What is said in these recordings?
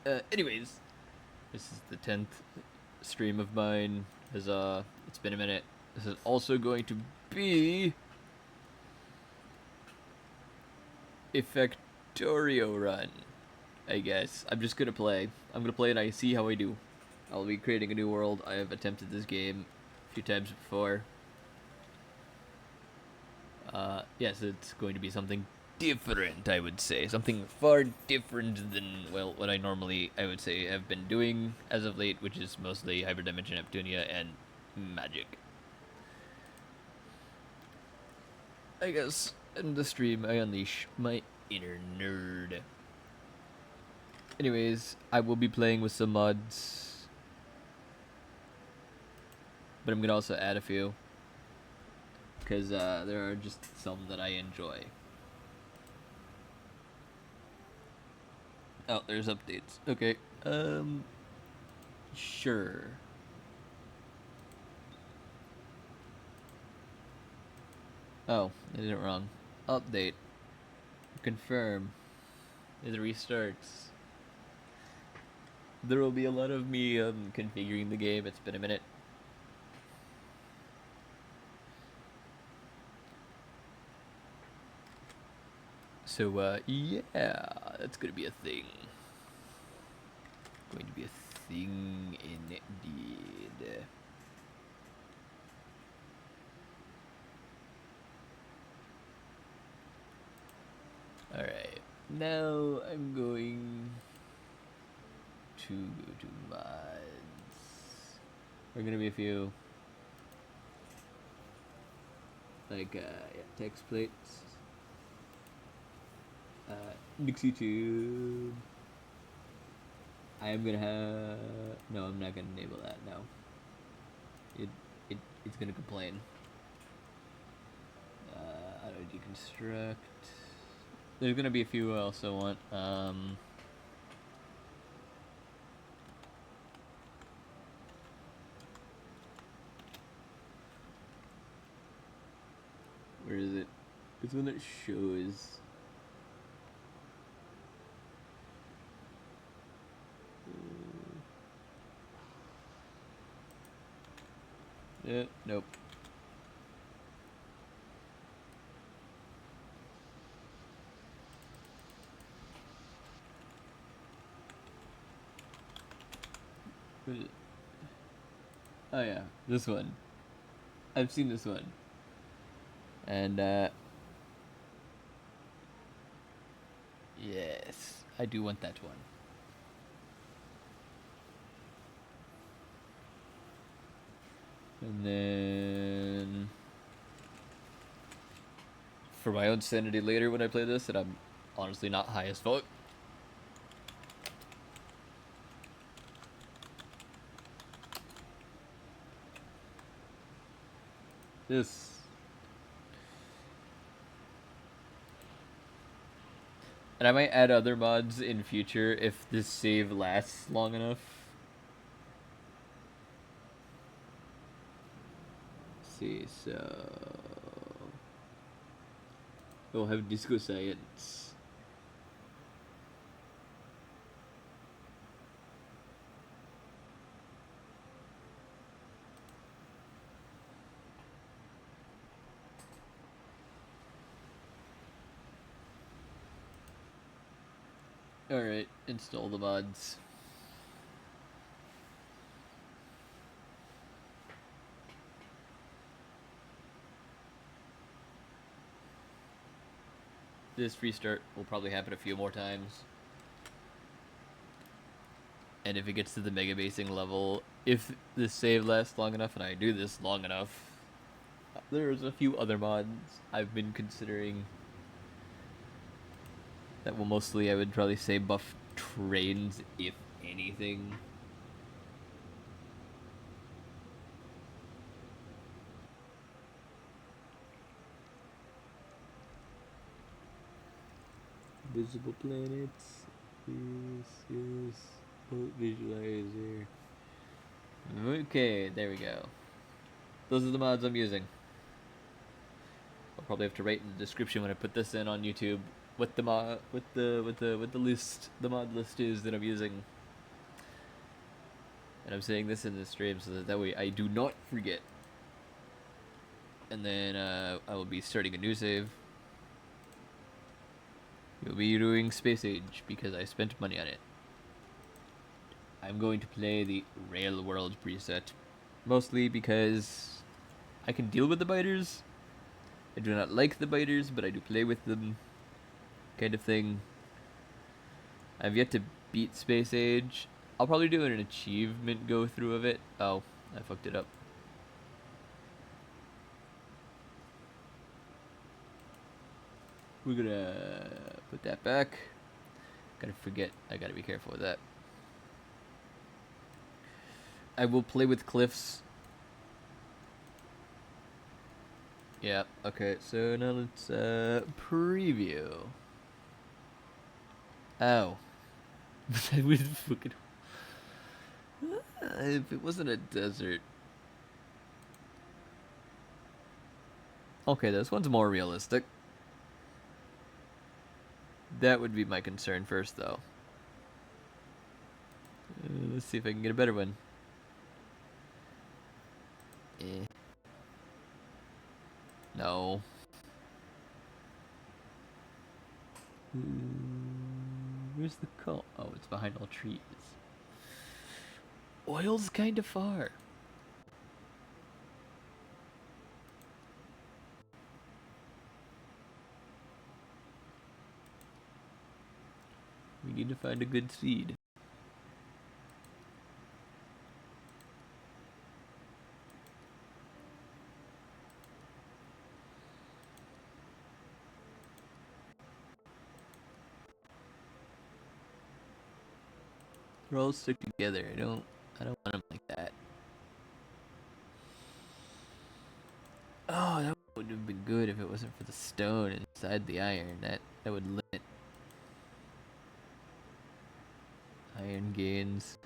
Anyways, this is the 10th stream of mine. It's been a minute. This is also going to be a Factorio run, I guess. I'm just gonna play. I'm gonna play and I see how I do. I'll be creating a new world. I have attempted this game a few times before. Yes, it's going to be something different, I would say. Something far different than, well, what I would say, have been doing as of late, which is mostly Hyperdimension Neptunia and Magic. I guess in the stream, I unleash my inner nerd. Anyways, I will be playing with some mods, but I'm gonna also add a few, because there are just some that I enjoy. Oh, there's updates. Okay. Sure. Oh, I did it wrong. Update. Confirm. It restarts. There will be a lot of me configuring the game. It's been a minute. So, yeah, that's gonna be a thing. Going to be a thing indeed. Alright, now I'm going to go to mods. There are gonna be a few, like, yeah, text plates. Nixie tube. I am gonna have. No, I'm not gonna enable that. No. It's gonna complain. Auto deconstruct. There's gonna be a few I also want. Where is it? It's one that shows. Yeah, nope. Oh yeah, this one. I've seen this one. And yes, I do want that one. And then for my own sanity later when I play this, and I'm honestly not high as fuck. This. And I might add other mods in future if this save lasts long enough. Let's see, so we'll have Disco Science. Alright, install the mods. This restart will probably happen a few more times. And if it gets to the mega basing level, if this save lasts long enough and I do this long enough, there's a few other mods I've been considering that will mostly, I would probably say, buff trains, if anything. Visible planets. Yes. Vizualizer. Okay, there we go. Those are the mods I'm using. I'll probably have to write in the description when I put this in on YouTube what the mod list is that I'm using. And I'm saying this in the stream so that way I do not forget. And then I will be starting a new save. We'll be doing Space Age because I spent money on it. I'm going to play the Rail World preset, mostly because I can deal with the biters. I do not like the biters, but I do play with them, kind of thing. I've yet to beat Space Age. I'll probably do an achievement go through of it. Oh, I fucked it up. We're gonna put that back. Gotta forget. I gotta be careful with that. I will play with cliffs. Yeah, okay, so now let's preview. Oh. I would fucking. If it wasn't a desert. Okay, this one's more realistic. That would be my concern first, though. Let's see if I can get a better one. No. Where's the call? Oh, it's behind all trees. Oil's kind of far. We need to find a good seed. They're all stick together. I don't want them like that. Oh, that would have been good if it wasn't for the stone inside the iron. That would limit iron gains.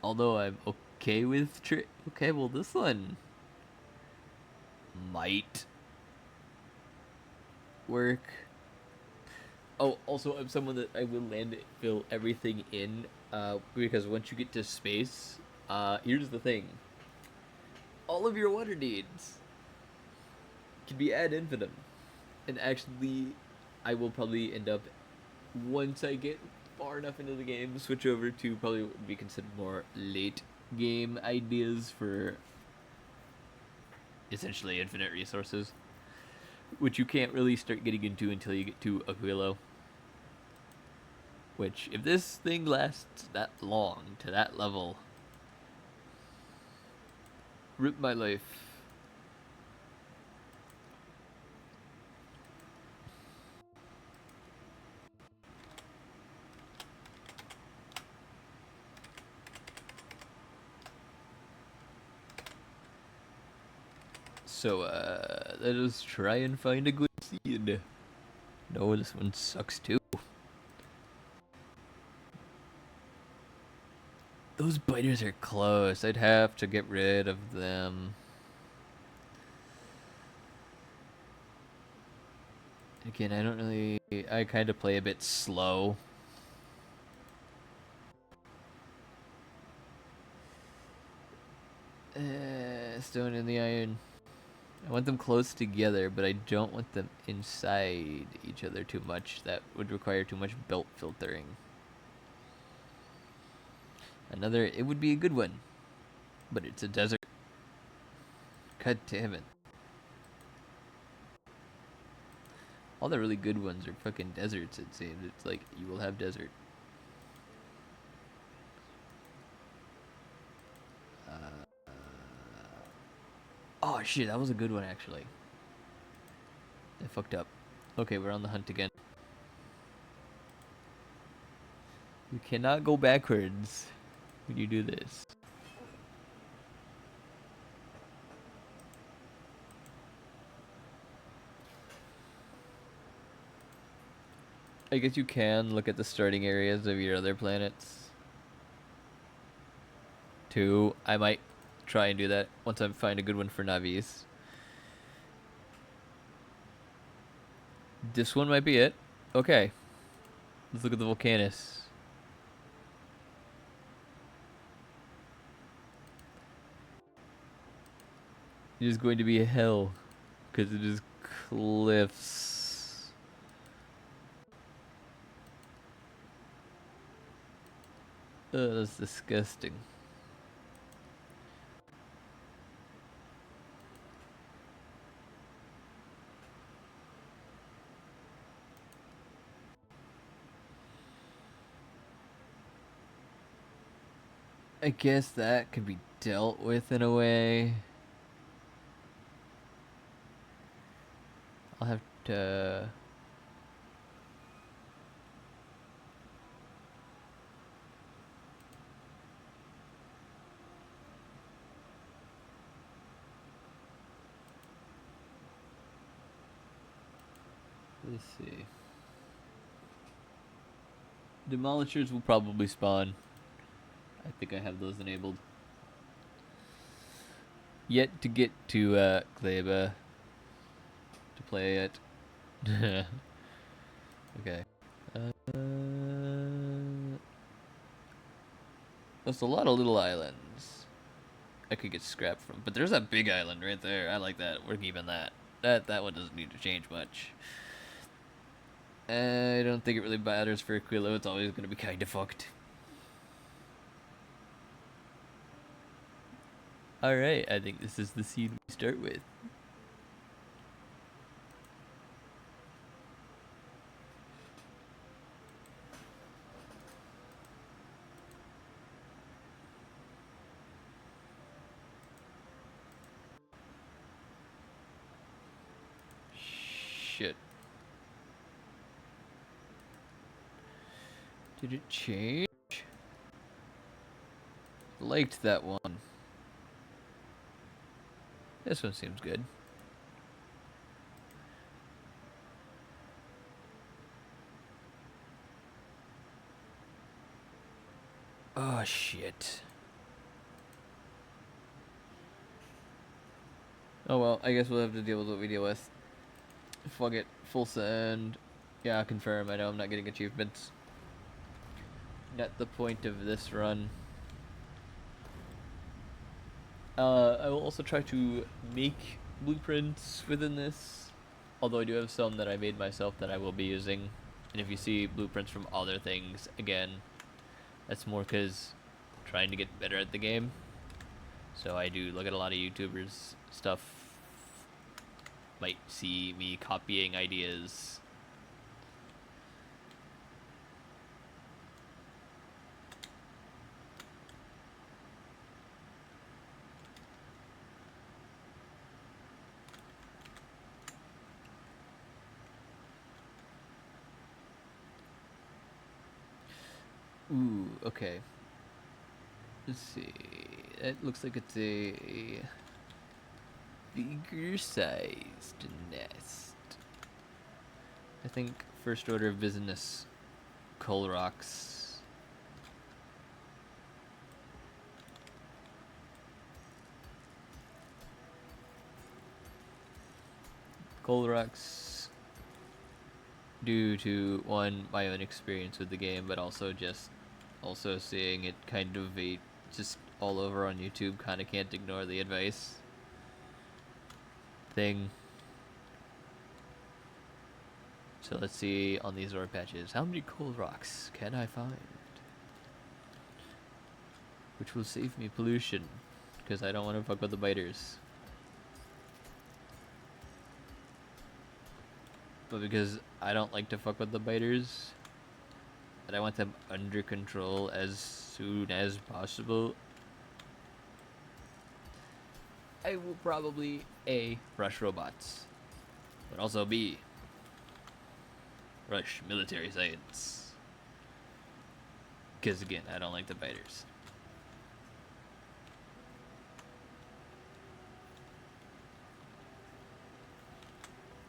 Although I'm okay with okay, well this one might work. Oh, also I'm someone that I will fill everything in, because once you get to space, here's the thing. All of your water needs can be ad infinitum. And actually, I will probably end up, once I get far enough into the game, switch over to probably what would be considered more late game ideas for essentially infinite resources, which you can't really start getting into until you get to Aquilo. Which, if this thing lasts that long to that level, rip my life. So, let us try and find a good seed. No, this one sucks too. Those biters are close. I'd have to get rid of them. Again, I don't really... I kind of play a bit slow. Stone and the iron. I want them close together, but I don't want them inside each other too much. That would require too much belt filtering. It would be a good one, but it's a desert. God damn it. All the really good ones are fucking deserts, it seems. It's like, you will have desert. Oh shit, that was a good one actually. I fucked up. Okay, we're on the hunt again. You cannot go backwards when you do this. I guess you can look at the starting areas of your other planets. Too. I might try and do that once I find a good one for Navis. This one might be it. Okay. Let's look at the Volcanus. It is going to be a hell. Because it is cliffs. Ugh, that's disgusting. I guess that could be dealt with in a way. I'll have to... Let's see. Demolishers will probably spawn. I think I have those enabled. Yet to get to Kleba to play it. Okay. There's a lot of little islands I could get scrap from, but there's that big island right there. I like that. We're keeping that. That one doesn't need to change much. I don't think it really matters for Aquilo. It's always going to be kind of fucked. Alright, I think this is the seed we start with. Shit. Did it change? Liked that one. This one seems good. Oh, shit. Oh well, I guess we'll have to deal with what we deal with. Fuck it. Full send. Yeah, confirm. I know I'm not getting achievements. Not the point of this run. I will also try to make blueprints within this. Although I do have some that I made myself that I will be using. And if you see blueprints from other things, again, that's more because I'm trying to get better at the game. So I do look at a lot of YouTubers' stuff. Might see me copying ideas. Ooh, okay. Let's see. It looks like it's a bigger sized nest. I think first order of business, coal rocks. Coal rocks due to one, my own experience with the game, but also seeing it kind of just all over on YouTube, kind of can't ignore the advice thing. So let's see on these ore patches, how many coal rocks can I find? Which will save me pollution, because I don't want to fuck with the biters. But because I don't like to fuck with the biters, and I want them under control as soon as possible, I will probably A, rush robots, but also B, rush military science. Because again, I don't like the biters.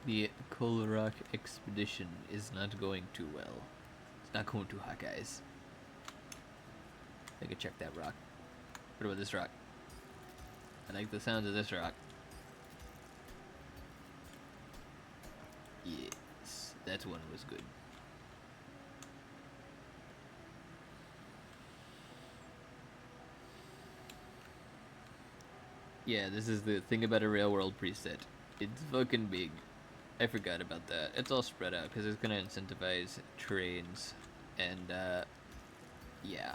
The Coal Rock expedition is not going too well. It's not going too hot, guys. I could check that rock. What about this rock? I like the sound of this rock. Yes. That one was good. Yeah, this is the thing about a real world preset. It's fucking big. I forgot about that. It's all spread out because it's gonna incentivize trains, and yeah.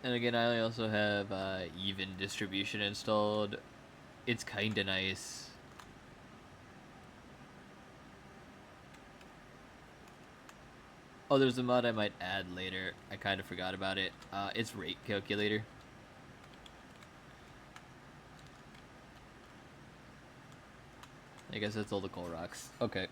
And again, I also have even distribution installed. It's kinda nice. Oh, there's a mod I might add later. I kind of forgot about it. It's rate calculator. I guess that's all the coal rocks. Okay.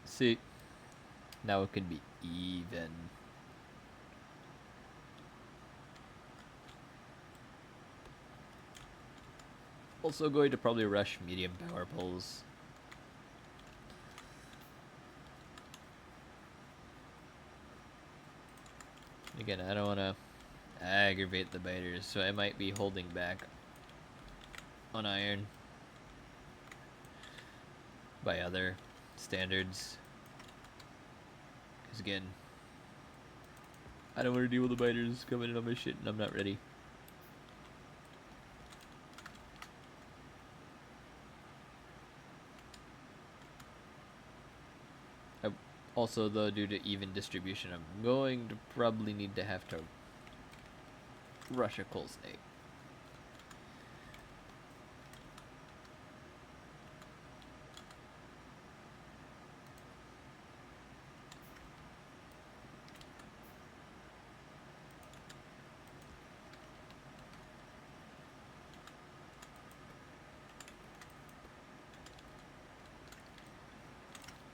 See, now it can be even. Also going to probably rush medium power poles. Again, I don't want to aggravate the biters, so I might be holding back on iron by other standards. Because again, I don't want to deal with the biters coming in on my shit and I'm not ready. Also, though, due to even distribution, I'm going to probably need to have to rush a coal snake.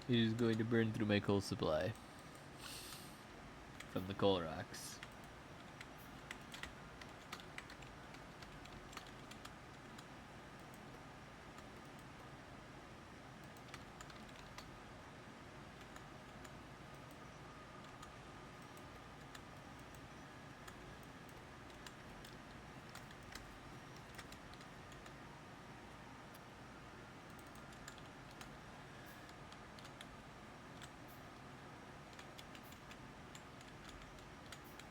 He's going to burn through my coal supply from the coal rocks.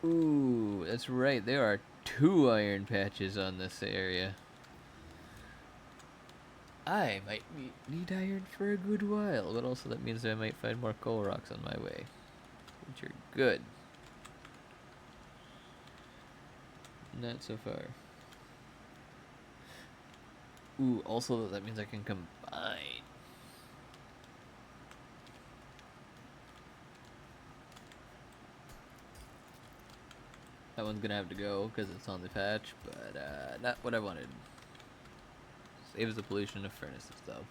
Ooh, that's right. There are 2 iron patches on this area. I might need iron for a good while, but also that means I might find more coal rocks on my way, which are good. Not so far. Ooh, also that means I can combine. That one's gonna have to go because it's on the patch, but not what I wanted. Saves the pollution of furnaces, though.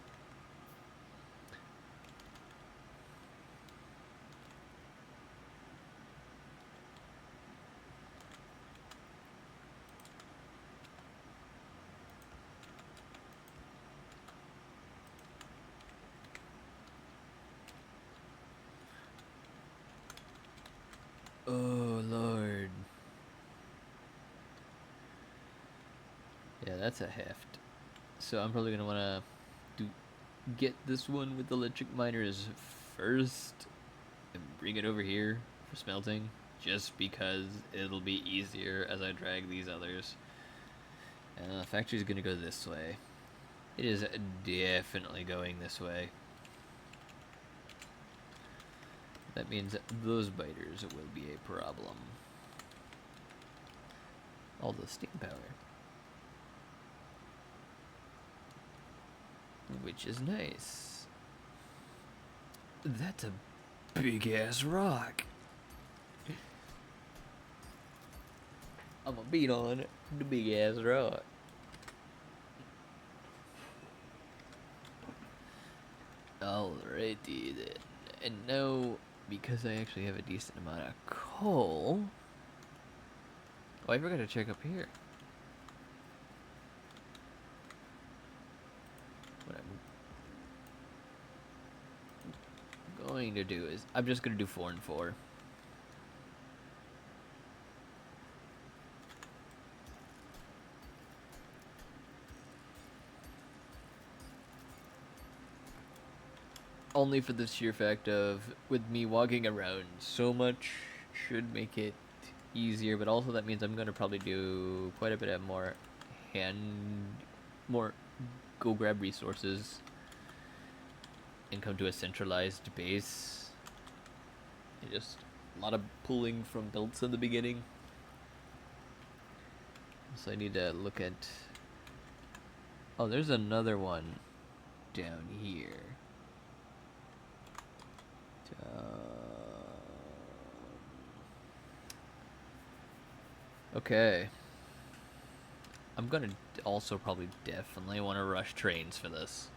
Oh, Lord. Yeah, that's a heft. So I'm probably gonna wanna get this one with the electric miners first and bring it over here for smelting, just because it'll be easier as I drag these others. And the factory's gonna go this way. It is definitely going this way. That means those biters will be a problem. All the steam power. Which is nice. That's a big ass rock. I'm gonna beat on the big ass rock. Alrighty then. And now, because I actually have a decent amount of coal. Oh, I forgot to check up here. going to do is I'm just going to do 4 and 4. Only for the sheer fact of, with me walking around so much, should make it easier, but also that means I'm going to probably do quite a bit of more go grab resources and come to a centralized base. And just a lot of pulling from builds in the beginning. So I need to look at... Oh, there's another one down here. Okay. I'm gonna also probably definitely want to rush trains for this.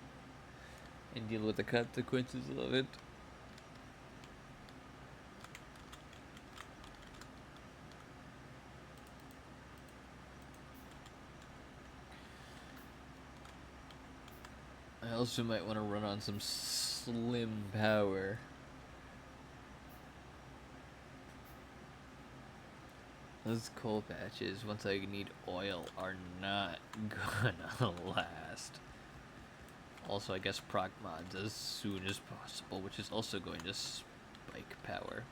And deal with the consequences of it. I also might want to run on some slim power. Those coal patches, once I need oil, are not gonna last. Also, I guess proc mods as soon as possible, which is also going to spike power.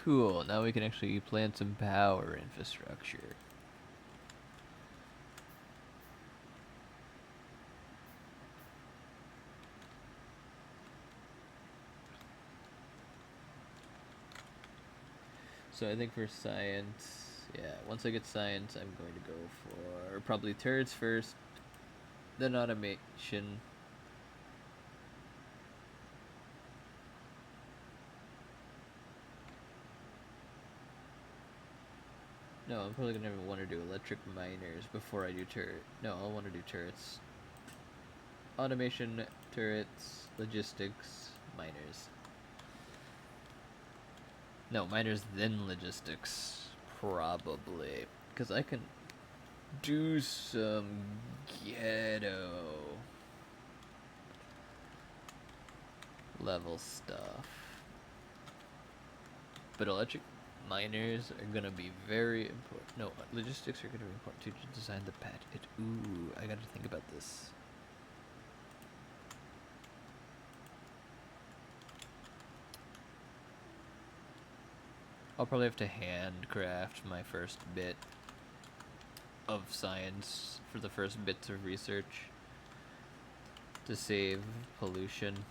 Cool, now we can actually plant some power infrastructure. So I think for science, yeah, once I get science, I'm going to go for probably turrets first, then automation. No, I'm probably gonna want to do electric miners before I do turret. No, I'll want to do turrets. Automation, turrets, logistics, miners. No, miners then logistics, probably, because I can do some ghetto level stuff. But electric miners are gonna be very important. No, logistics are gonna be important too to design the patch. Ooh, I gotta think about this. I'll probably have to handcraft my first bit of science for the first bits of research to save pollution.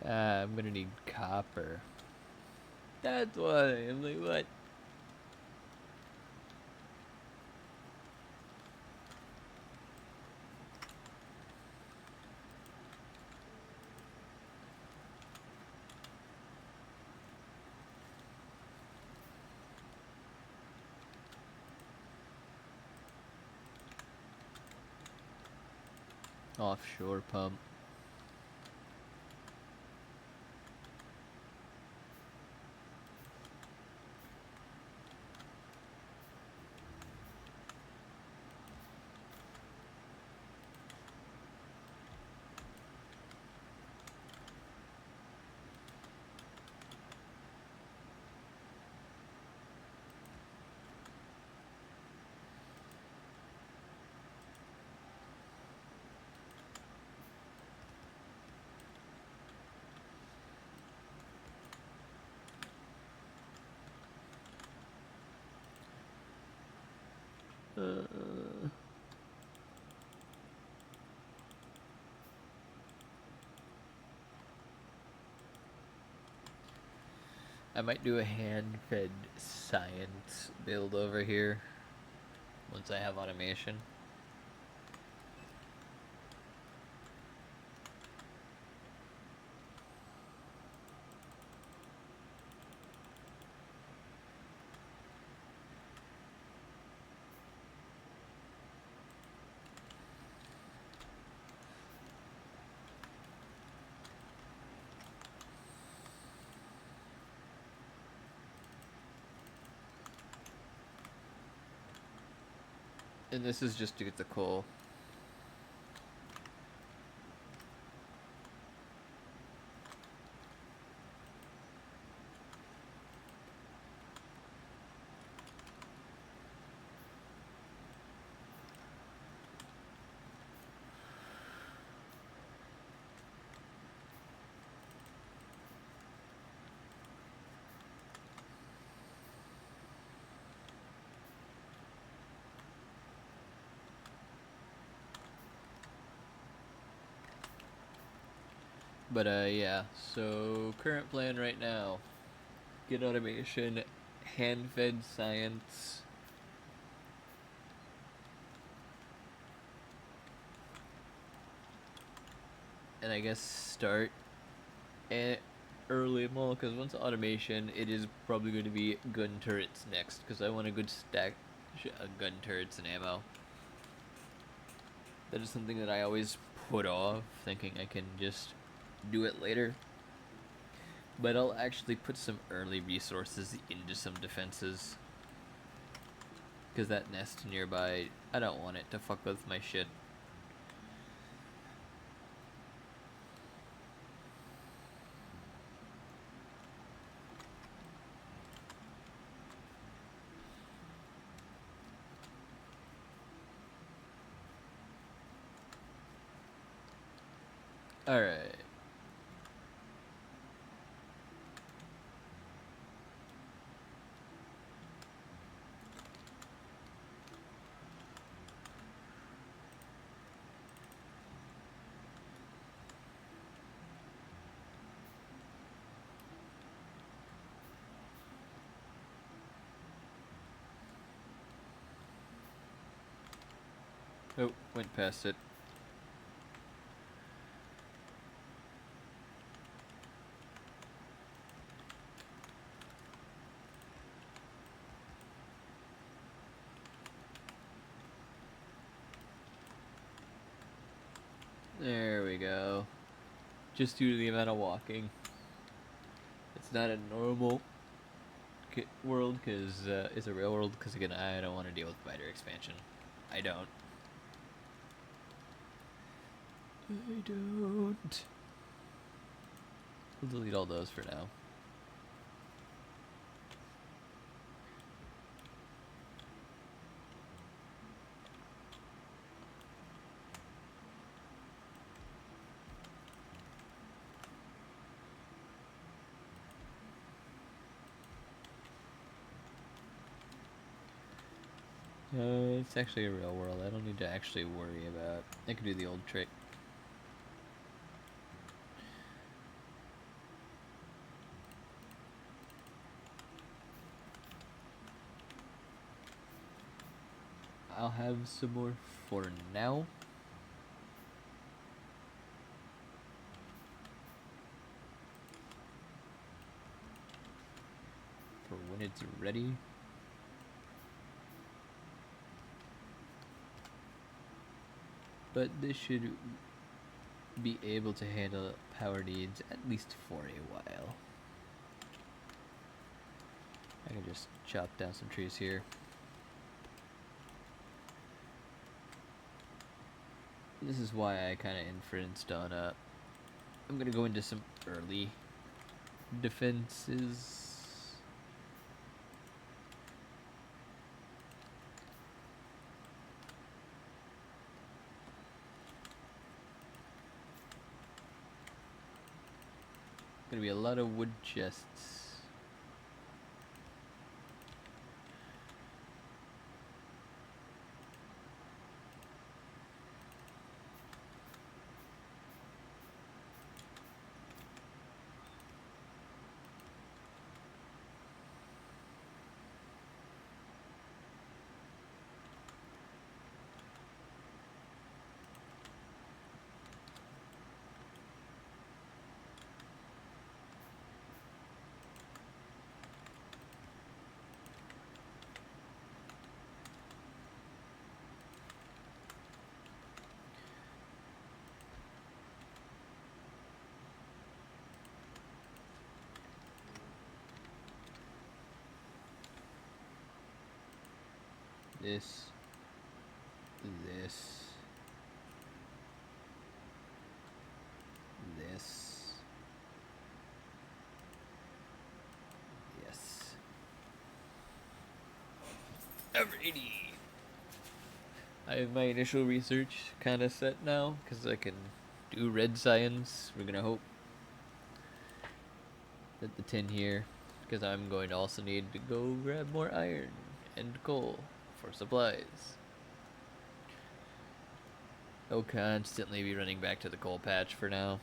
I'm gonna need copper. That's why I'm like, what? Offshore pump. I might do a hand-fed science build over here once I have automation. And this is just to get the coal. But yeah, so current plan right now, get automation, hand-fed science, and I guess start at early mall, because once automation, it is probably going to be gun turrets next, because I want a good stack of gun turrets and ammo. That is something that I always put off, thinking I can just do it later. But I'll actually put some early resources into some defenses. Because that nest nearby, I don't want it to fuck with my shit. Alright. Oh, went past it. There we go. Just due to the amount of walking. It's not a normal world, because it's a real world, because again, I don't want to deal with spider expansion. I don't. We'll delete all those for now. It's actually a real world. I don't need to actually worry about. I can do the old trick. I'll have some more for now. For when it's ready. But this should be able to handle power needs at least for a while. I can just chop down some trees here. This is why I kind of inferenced on I'm gonna go into some early defenses. Gonna be a lot of wood chests. this, this, this. Yes. Alrighty. I have my initial research kind of set now, because I can do red science. We're gonna hope that the tin here, because I'm going to also need to go grab more iron and coal for supplies. I'll constantly be running back to the coal patch for now.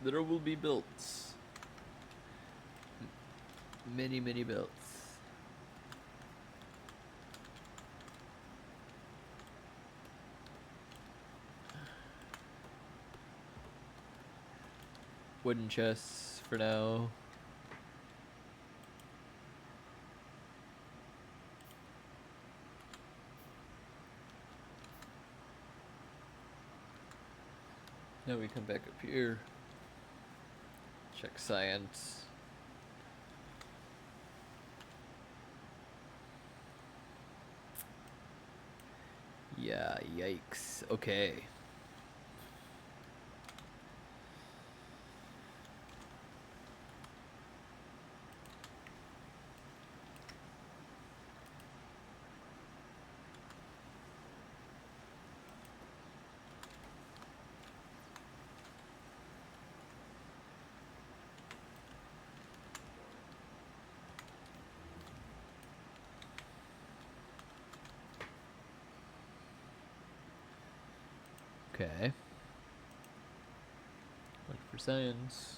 There will be builds. Many, many builds. Wooden chests for now. Now we come back up here. Check science. Yeah, yikes. Okay. Okay. One for science.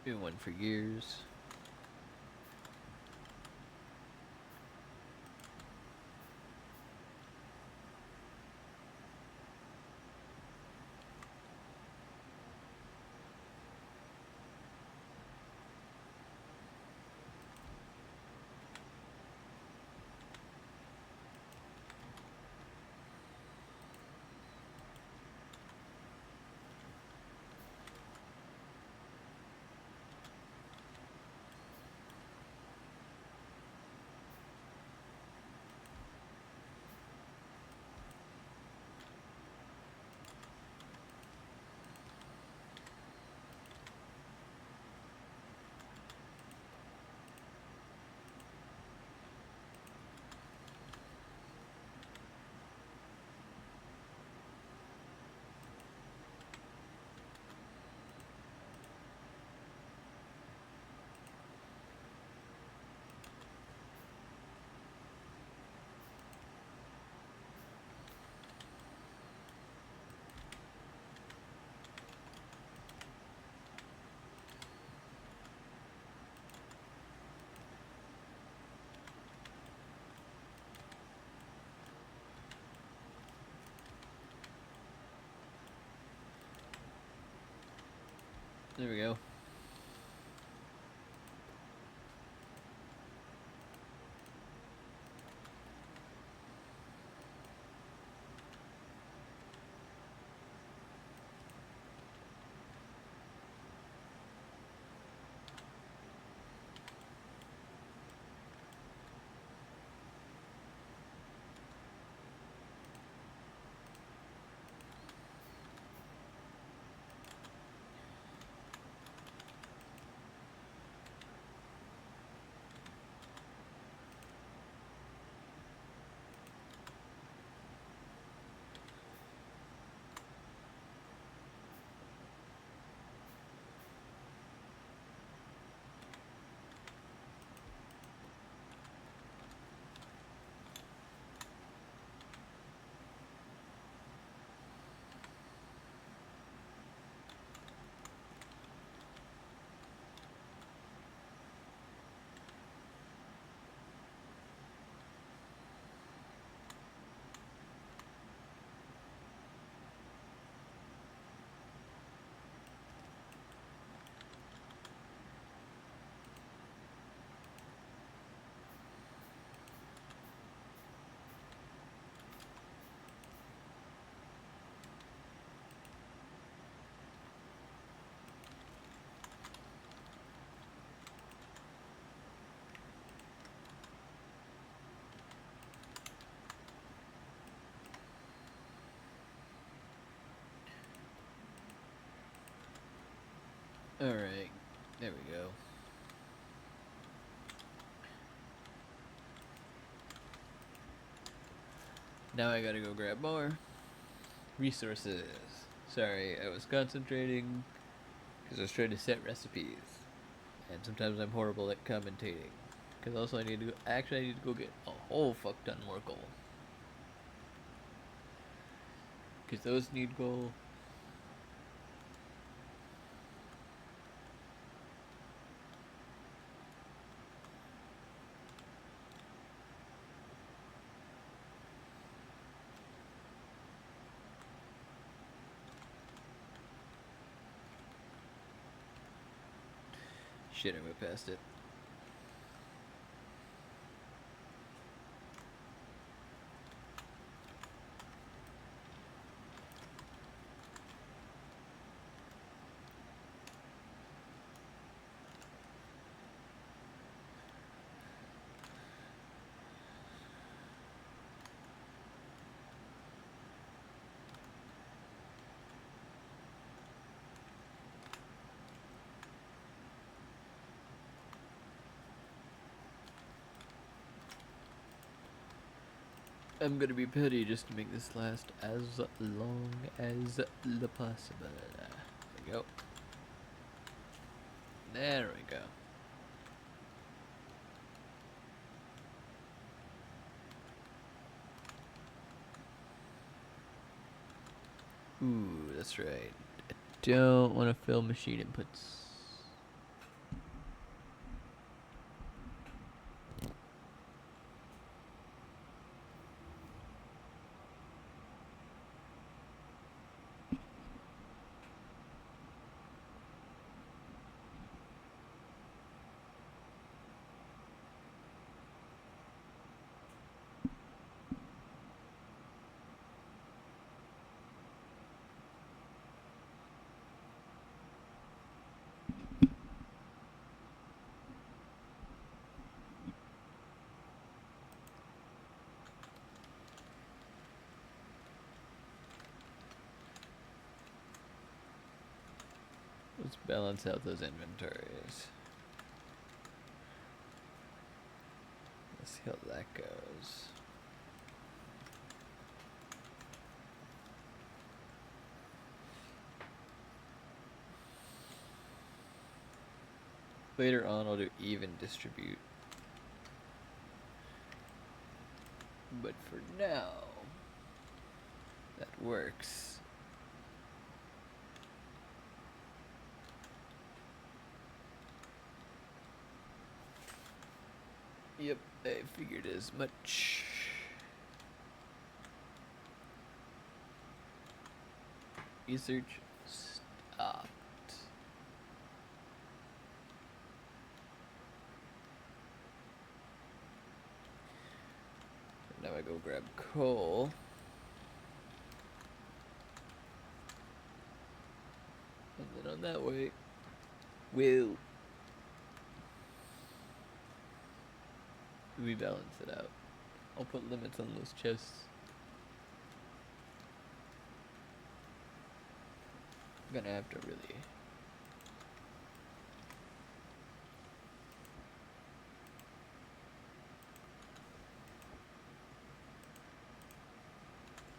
Do one for gears. There we go. Alright, there we go. Now I gotta go grab more resources. Sorry, I was concentrating because I was trying to set recipes. And sometimes I'm horrible at commentating. Because also I need to go, actually I need to go get a whole fuck ton more coal. Because those need coal. Shit, I went past it. I'm gonna be petty just to make this last as long as the possible. There we go. There we go. Ooh, that's right. I don't want to fill machine inputs. Let's balance out those inventories. Let's see how that goes. Later on I'll do even distribute. But for now, that works. Yep, I figured as much. Research stopped. Now I go grab coal. And then on that way, we'll rebalance it out. I'll put limits on those chests. I'm gonna have to really...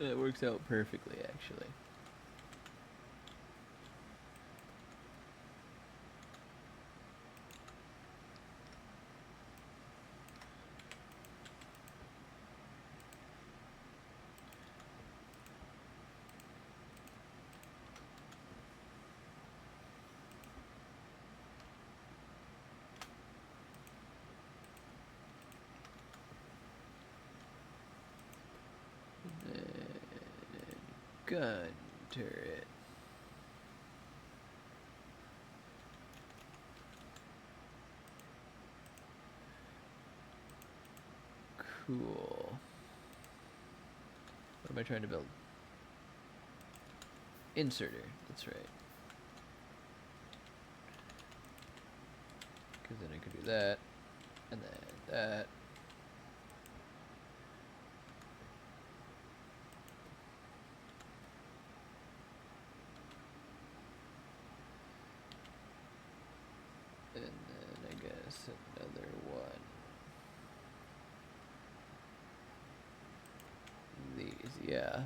That works out perfectly, actually. Gun turret. Cool. What am I trying to build? Inserter, that's right. Because then I could do that, and then that. Yeah.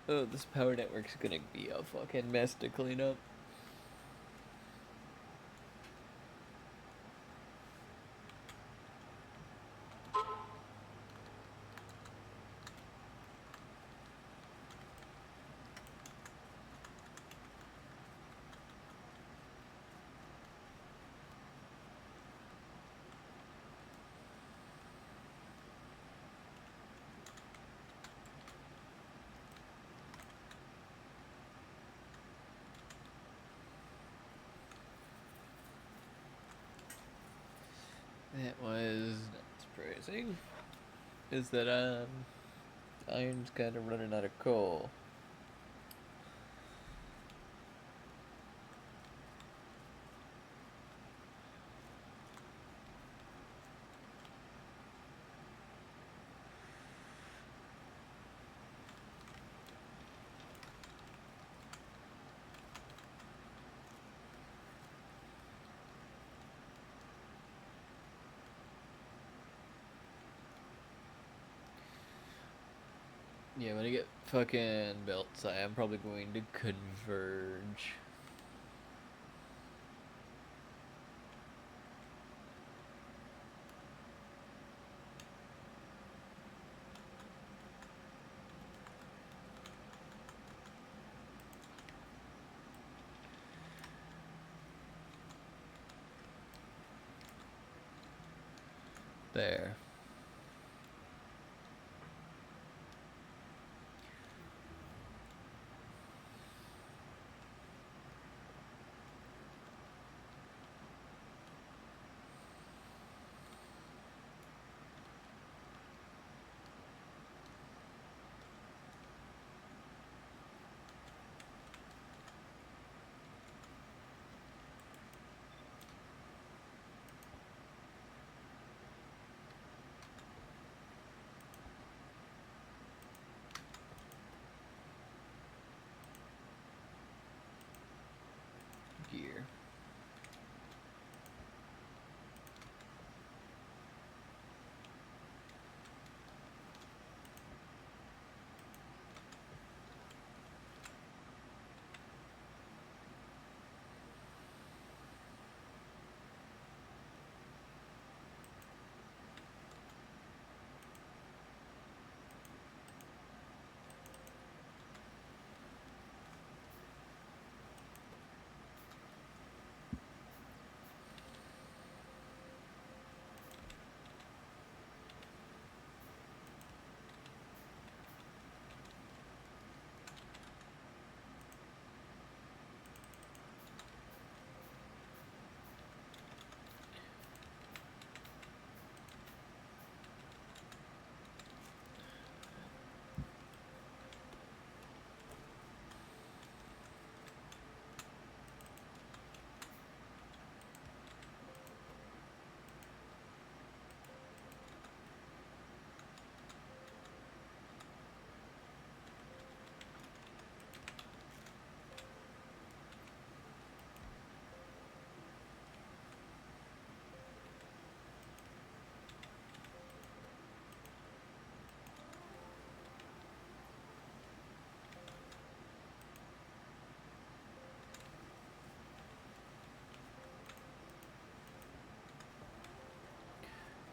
Oh, this power network's gonna be a fucking mess to clean up. That was not surprising. Is that iron's kind of running out of coal. Yeah, when I get fucking belts, I am probably going to converge. There. Gear.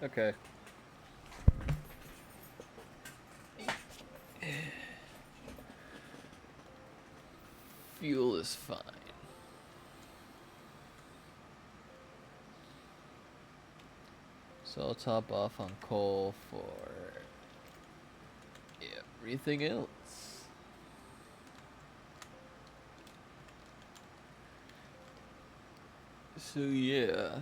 Okay. Fuel is fine. So I'll top off on coal for everything else. So yeah.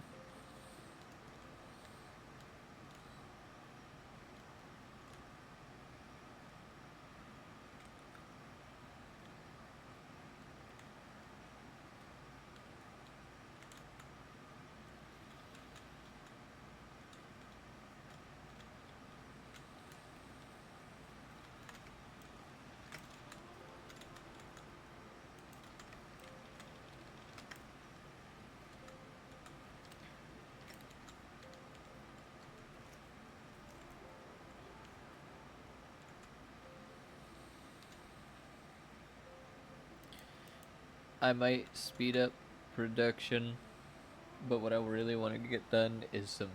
I might speed up production, but what I really want to get done is some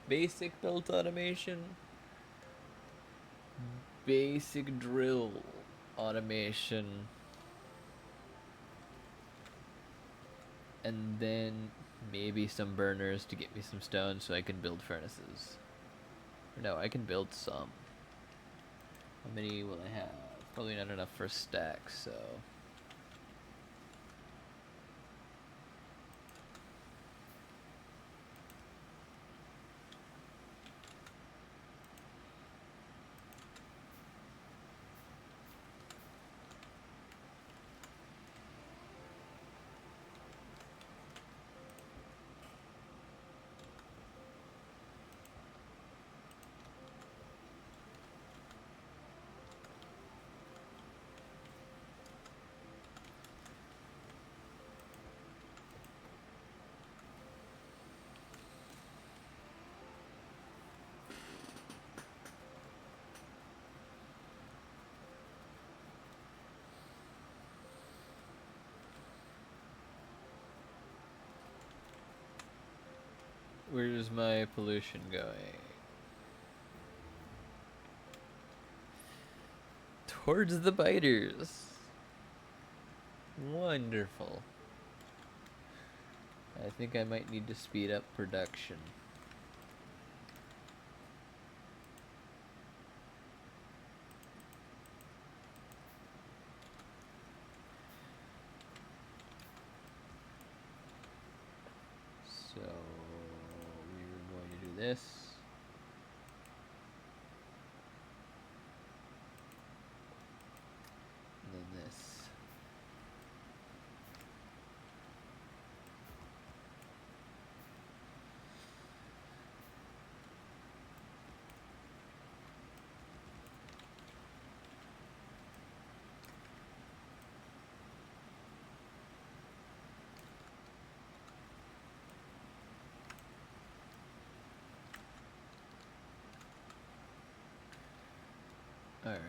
basic belt automation, basic drill automation, and then maybe some burners to get me some stone so I can build furnaces. No, I can build some. How many will I have? Probably not enough for a stack, so... Where's my pollution going? Towards the biters. Wonderful. I think I might need to speed up production. So we were going to do this. And then this. All right.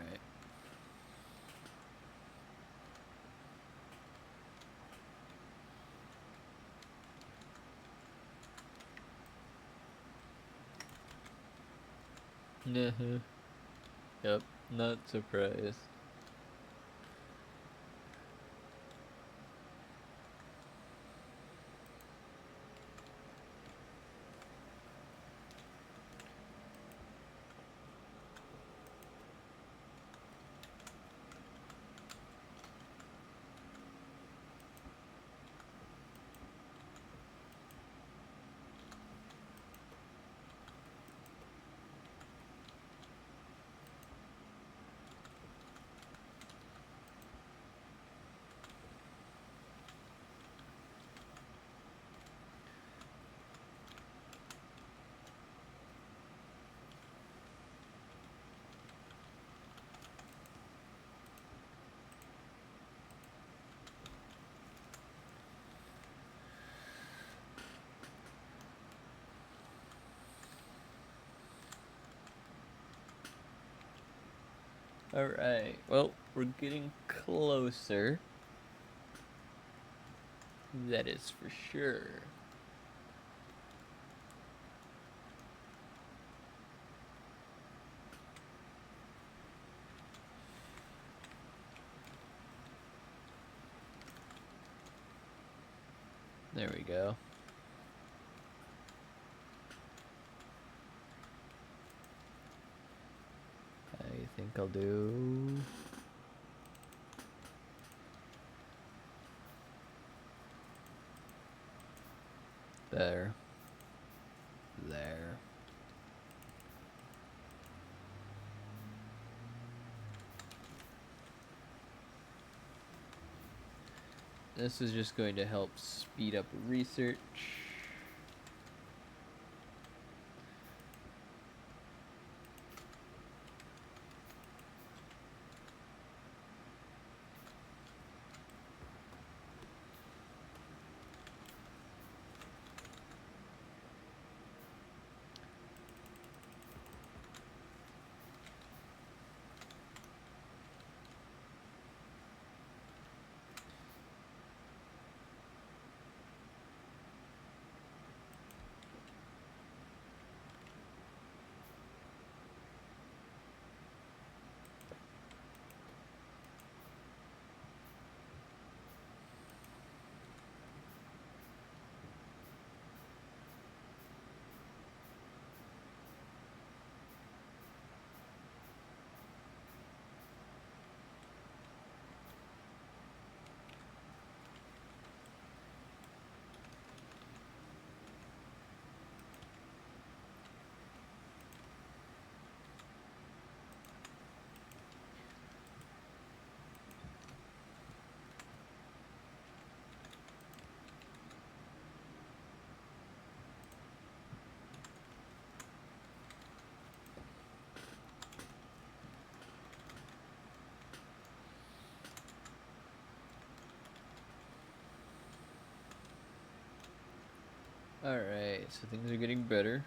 Yep, not surprised. Alright, well, we're getting closer. That is for sure. There we go. I think I'll do... There. There. This is just going to help speed up research. Alright, so things are getting better.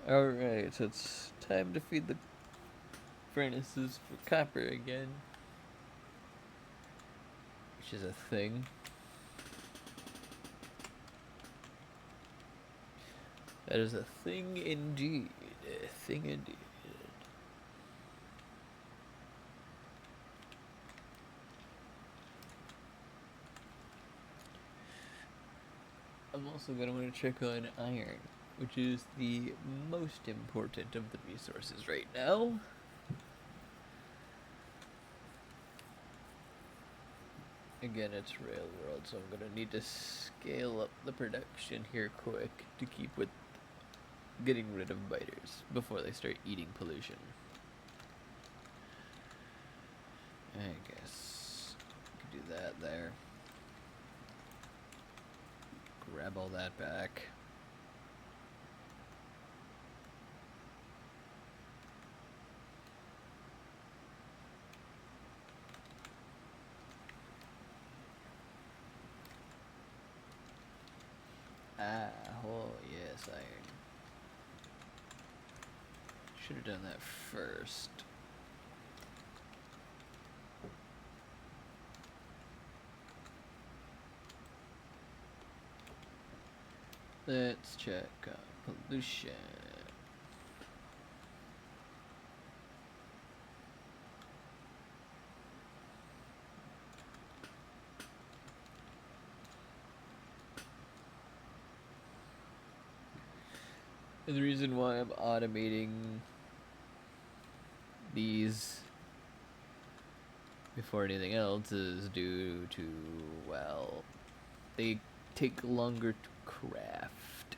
Alright, so it's time to feed the furnaces for copper again. Which is a thing. That is a thing indeed. A thing indeed. I'm also going to want to check on iron, which is the most important of the resources right now. Again, it's railroad, so I'm going to need to scale up the production here quick to keep with getting rid of biters before they start eating pollution. I guess we could do that there. Grab all that back. Oh yes, iron. Should have done that first. Let's check pollution. And the reason why I'm automating these before anything else is due to, well, they take longer to craft.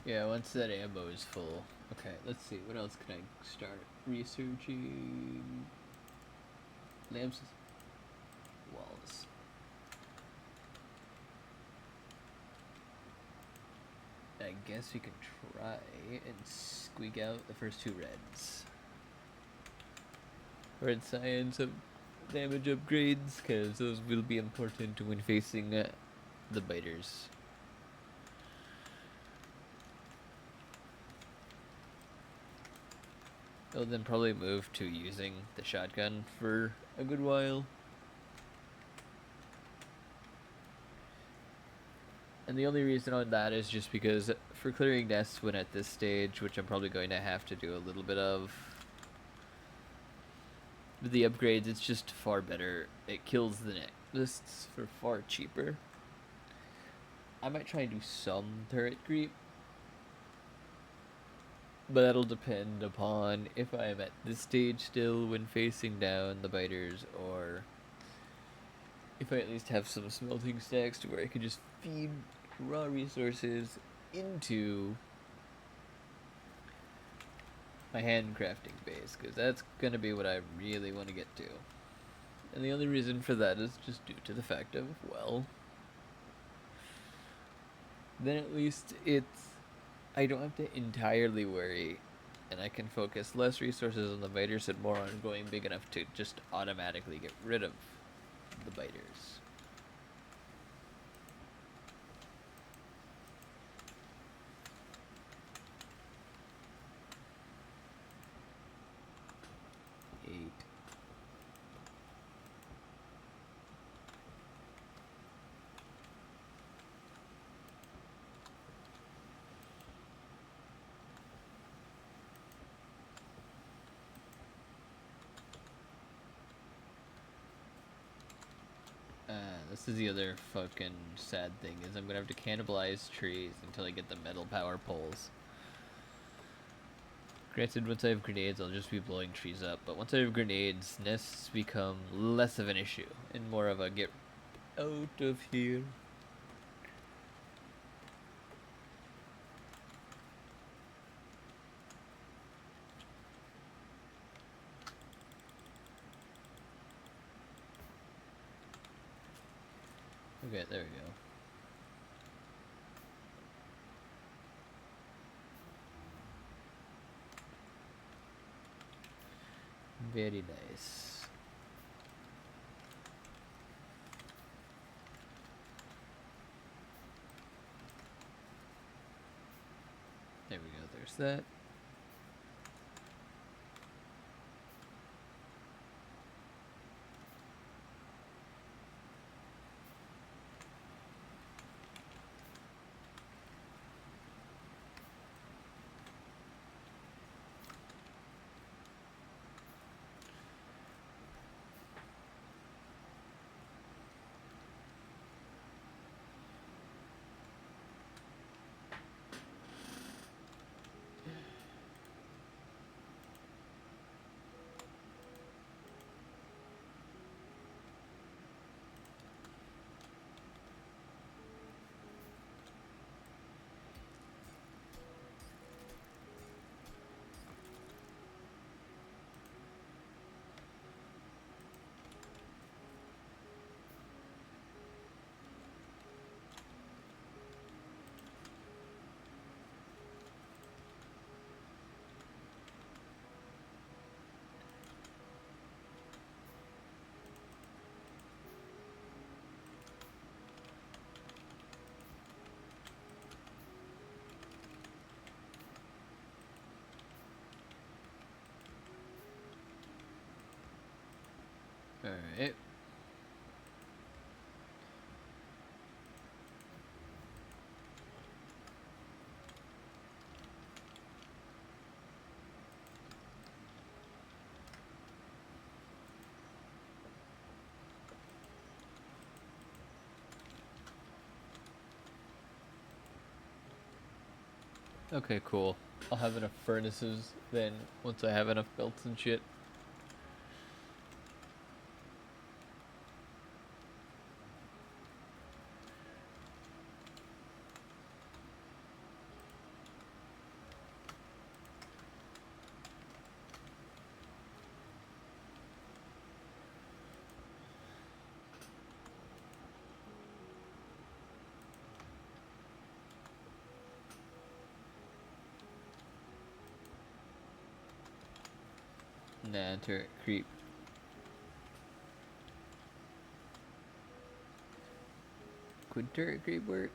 Yeah, once that ammo is full. Okay, let's see. What else can I start researching? Lamps. Walls. I guess we could try and squeak out the first two reds. Red science of damage upgrades, because those will be important when facing the biters. I'll then probably move to using the shotgun for a good while. And the only reason on that is just because for clearing nests when at this stage, which I'm probably going to have to do a little bit of, with the upgrades, it's just far better. It kills the nests for far cheaper. I might try and do some turret creep, but that'll depend upon if I am at this stage still when facing down the biters, or if I at least have some smelting stacks to where I can just feed raw resources into my handcrafting base, because that's going to be what I really want to get to. And the only reason for that is just due to the fact of, well, then at least I don't have to entirely worry, and I can focus less resources on the biters and more on going big enough to just automatically get rid of the biters. this is the other fucking sad thing, is I'm gonna have to cannibalize trees until I get the metal power poles. Granted, once I have grenades, I'll just be blowing trees up, but once I have grenades, nests become less of an issue, and more of a get out of here. Okay, there we go. Very nice. There we go, there's that. Alright. Okay, cool. I'll have enough furnaces then once I have enough belts and shit. Nah, turret creep. Could turret creep work?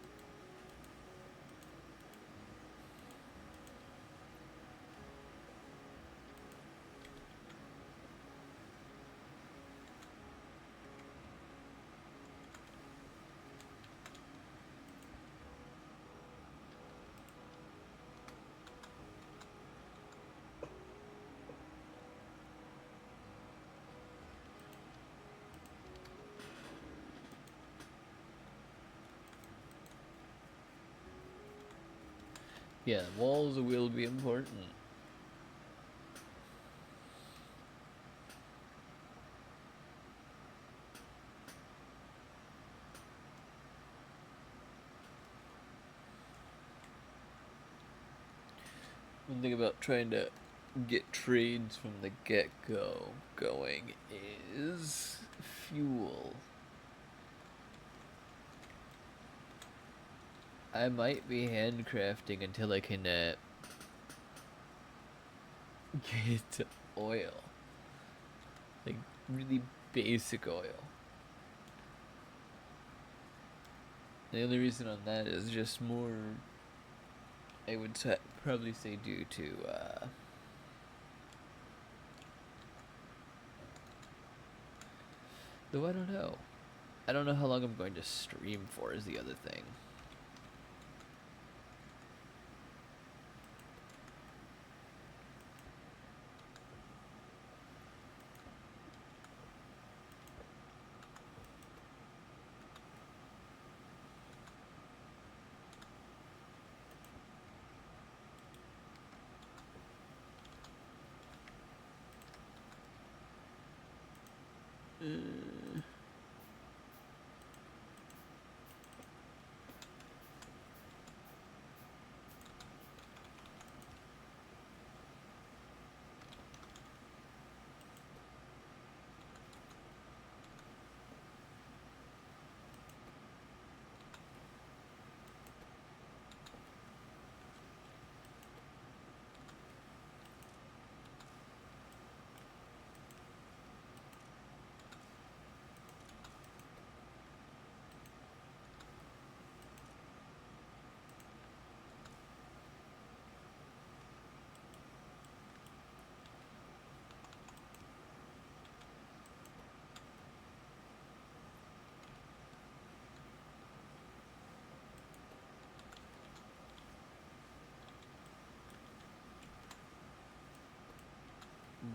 Yeah, walls will be important. One thing about trying to get trades from the get-go going is fuel. I might be handcrafting until I can get oil. Like, really basic oil. The only reason on that is just more, I would probably say due to, though I don't know. I don't know how long I'm going to stream for is the other thing.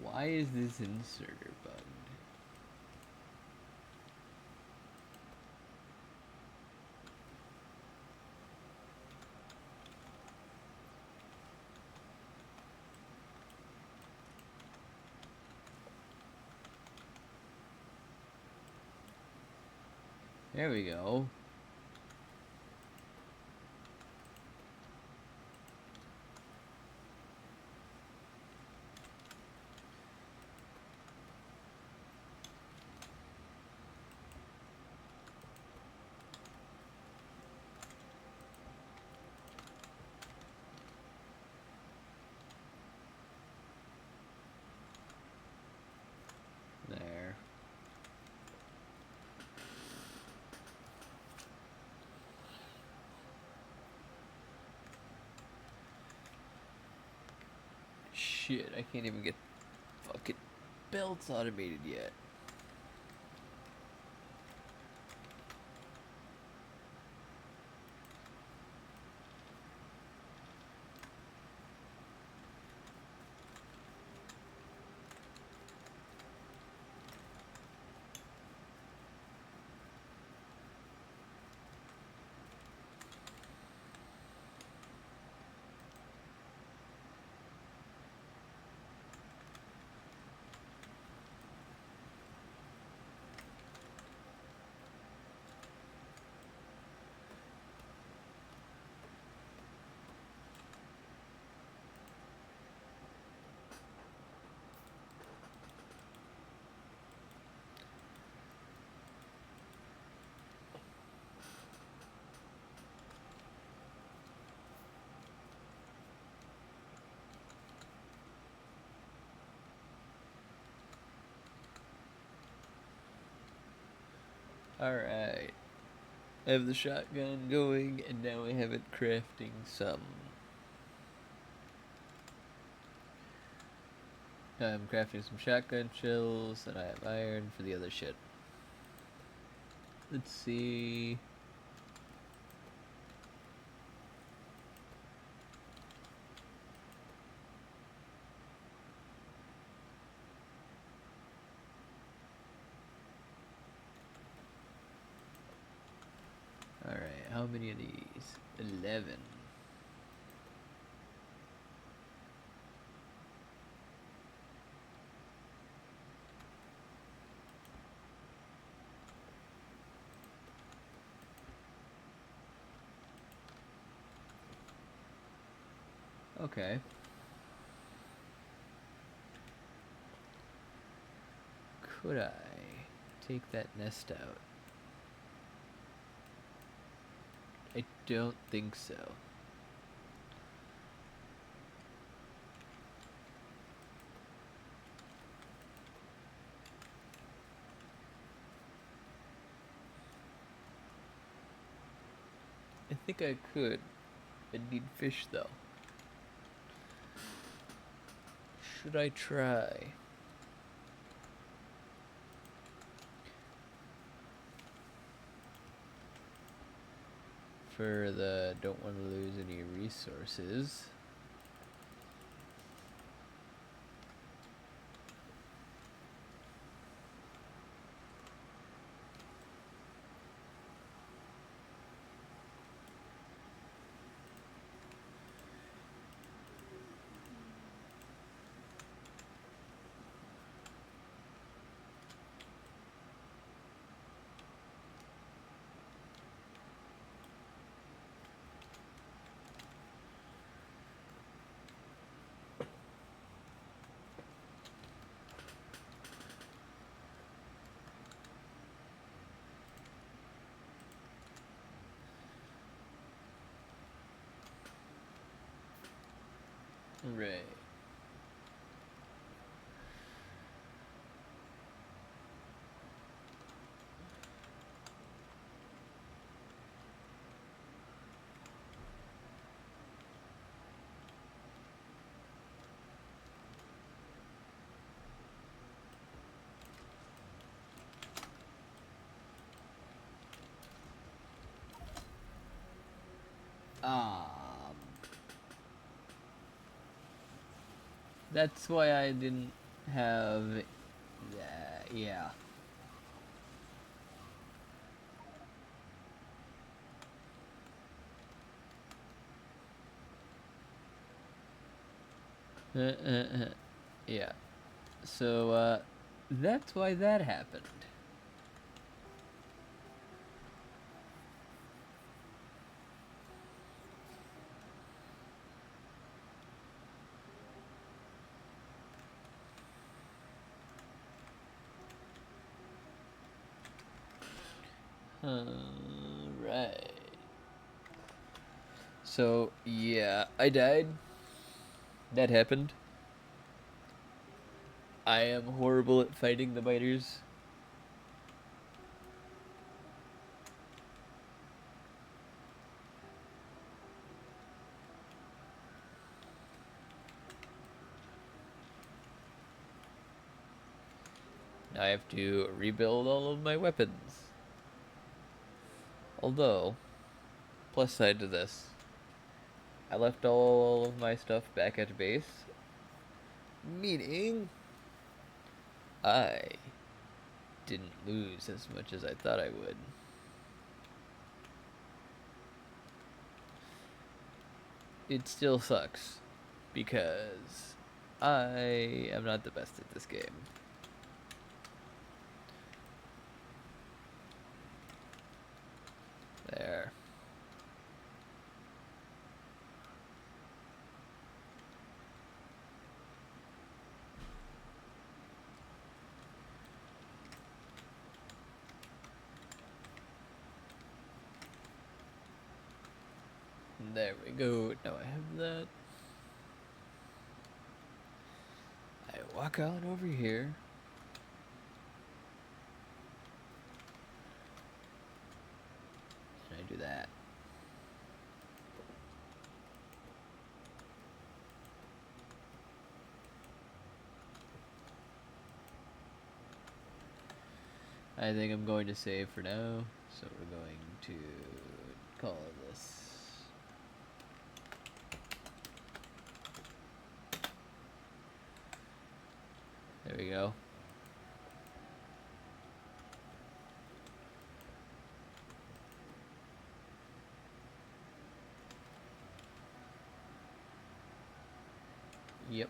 Why is this inserter bugged? There we go. There. Shit, I can't even get fucking belts automated yet. Alright. I have the shotgun going, and now I have it crafting some. I'm crafting some shotgun shells, and I have iron for the other shit. Let's see. Alright, how many of these? 11. Okay. Could I take that nest out? I don't think so. I think I could. I need fish though. Should I try? For the don't want to lose any resources. Right. That's why I didn't have yeah. Yeah. So that's why that happened. Right. So yeah, I died. That happened. I am horrible at fighting the biters. Now I have to rebuild all of my weapons. Although, plus side to this, I left all of my stuff back at base, meaning I didn't lose as much as I thought I would. It still sucks because I am not the best at this game. There. There we go. Now I have that. I walk on over here. And I do that. I think I'm going to save for now. So we're going to call this. There we go. Yep.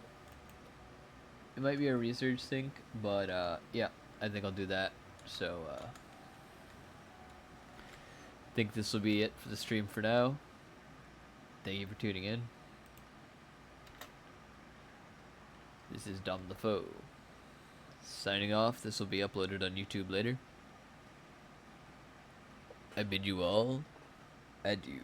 It might be a research sync, but yeah, I think I'll do that. So think this will be it for the stream for now. Thank you for tuning in. This is Dom the Foe. Signing off. This will be uploaded on YouTube later. I bid you all adieu.